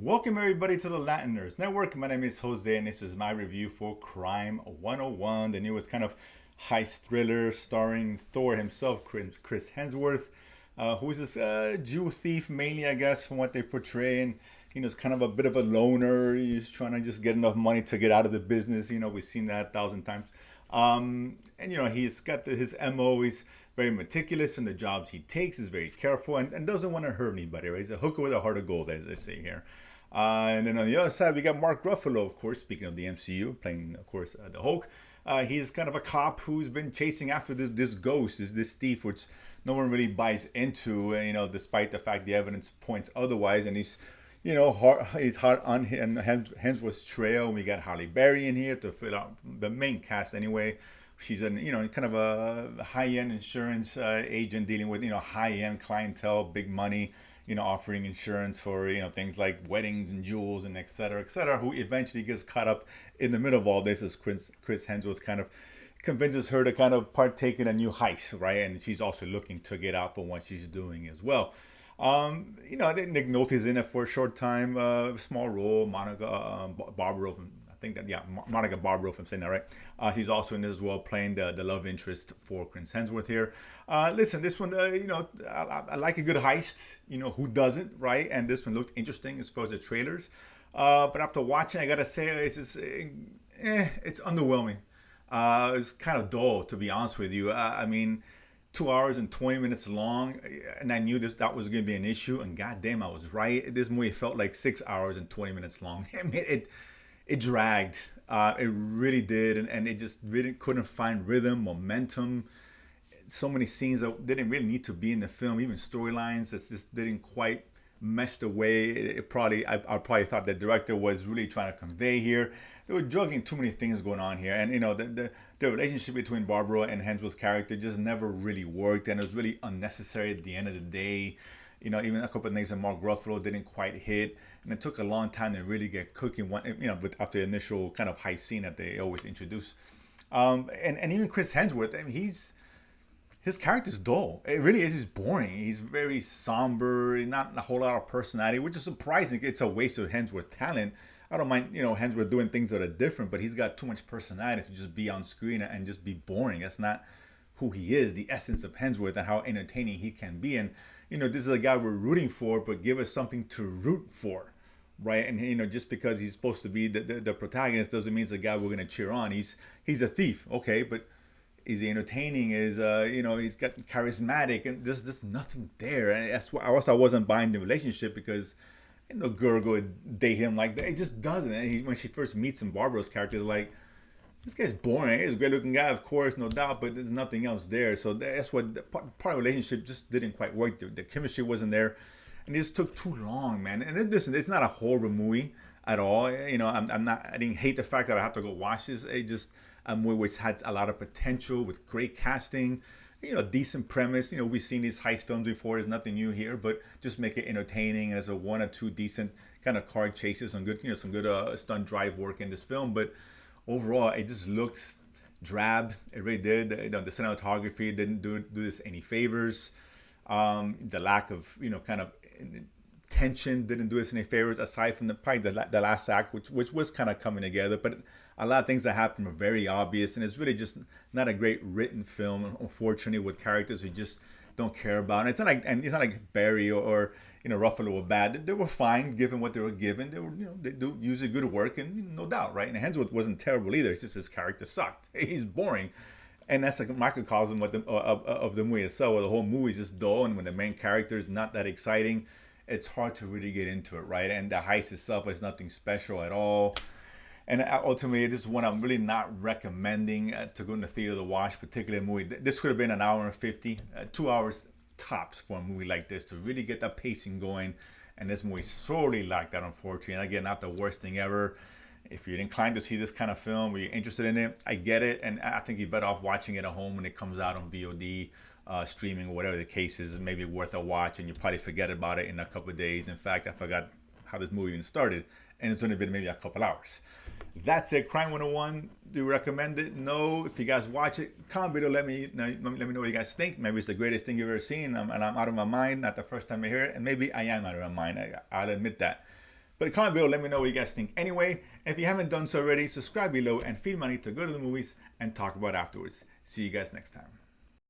Welcome everybody to the Latin Nerds Network. My name is Jose and this is my review for Crime 101, the newest kind of heist thriller starring Thor himself, Chris Hemsworth, who is this Jew thief mainly, I guess, from what they portray. And, he's kind of a bit of a loner. He's trying to just get enough money to get out of the business. We've seen that 1,000 times. And he's got his MO. He's very meticulous in the jobs he takes. He's very careful and doesn't want to hurt anybody. Right? He's a hooker with a heart of gold, as they say here. And then on the other side, we got Mark Ruffalo, of course, speaking of the MCU, playing, of course, the Hulk. He's kind of a cop who's been chasing after this ghost, this thief, which no one really buys into, despite the fact the evidence points otherwise. And he's hot on Hemsworth's trail. We got Halle Berry in here to fill out the main cast anyway. She's kind of a high-end insurance agent dealing with, high-end clientele, big money, offering insurance for, things like weddings and jewels and et cetera, who eventually gets caught up in the middle of all this as Chris Hemsworth kind of convinces her to kind of partake in a new heist, right? And she's also looking to get out from what she's doing as well. Nick Nolte is in it for a short time, small role. Monica Barbaro, I think that, yeah, Monica Barbaro, if I'm saying that right. She's also in this as well, playing the love interest for Chris Hemsworth here. Listen, this one, I like a good heist. Who doesn't, right? And this one looked interesting as far as the trailers. But after watching, I gotta say, it's just, it's underwhelming. It's kind of dull, to be honest with you. I mean, 2 hours and 20 minutes long, and I knew that was going to be an issue, and goddamn, I was right. This movie felt like 6 hours and 20 minutes long. I mean, it dragged. It really did, and it just really couldn't find rhythm, momentum. So many scenes that didn't really need to be in the film, even storylines that just didn't quite mesh the way I probably thought the director was really trying to convey here. They were juggling too many things going on here, and the relationship between Barbara and Hemsworth's character just never really worked, and it was really unnecessary at the end of the day. Even a couple of things that Mark Ruffalo didn't quite hit, and it took a long time to really get cooking. After the initial kind of high scene that they always introduce, and even Chris Hemsworth, I mean, his character's dull. It really is. He's boring. He's very somber. Not a whole lot of personality, which is surprising. It's a waste of Hemsworth talent. I don't mind, Hemsworth doing things that are different, but he's got too much personality to just be on screen and just be boring. That's not who he is, the essence of Hemsworth and how entertaining he can be. And, this is a guy we're rooting for, but give us something to root for, right? And, just because he's supposed to be the protagonist doesn't mean it's the guy we're going to cheer on. He's a thief, okay, but is he entertaining? Is he's got charismatic, and there's nothing there. And that's why I wasn't buying the relationship, because no girl would date him like that. It just doesn't. And when she first meets him, Barbara's character is like, this guy's boring. He's a great looking guy, of course, no doubt, but there's nothing else there. So that's what part of the relationship just didn't quite work. The chemistry wasn't there, and it just took too long, man. And listen, it's not a horror movie at all. I'm not. I didn't hate the fact that I have to go watch this. It just a movie which had a lot of potential with great casting. Decent premise. We've seen these heist films before. There's nothing new here, but just make it entertaining. And there's a one or two decent kind of car chases, some good, stunt drive work in this film. But overall, it just looked drab. It really did. The cinematography didn't do this any favors. The lack of, kind of tension didn't do us any favors, aside from probably the last act, which was kind of coming together. But a lot of things that happened were very obvious, and it's really just not a great written film, unfortunately, with characters we just don't care about. And it's not like Barry or Ruffalo were bad. They were fine given what they were given. They do usually good work, and no doubt, right? And Hemsworth wasn't terrible either. It's just his character sucked. He's boring. And that's like microcosm of the movie itself, where the whole movie is just dull, and when the main character is not that exciting, it's hard to really get into it, right? And the heist itself is nothing special at all. And ultimately, this is one I'm really not recommending to go in the theater to watch, particularly a movie. This could have been an hour and 50, 2 hours tops for a movie like this to really get that pacing going. And this movie sorely lacked that, unfortunately. And again, not the worst thing ever. If you're inclined to see this kind of film, or you're interested in it, I get it. And I think you're better off watching it at home when it comes out on VOD, streaming, or whatever the case is. It may be worth a watch, and you probably forget about it in a couple of days. In fact, I forgot how this movie even started, and it's only been maybe a couple hours. That's it. Crime 101. Do you recommend it? No. If you guys watch it, comment below. Let me know what you guys think. Maybe it's the greatest thing you've ever seen, and I'm out of my mind. Not the first time I hear it, and maybe I am out of my mind. I'll admit that. But comment below, let me know what you guys think. Anyway, if you haven't done so already, subscribe below and feed money to go to the movies and talk about afterwards. See you guys next time.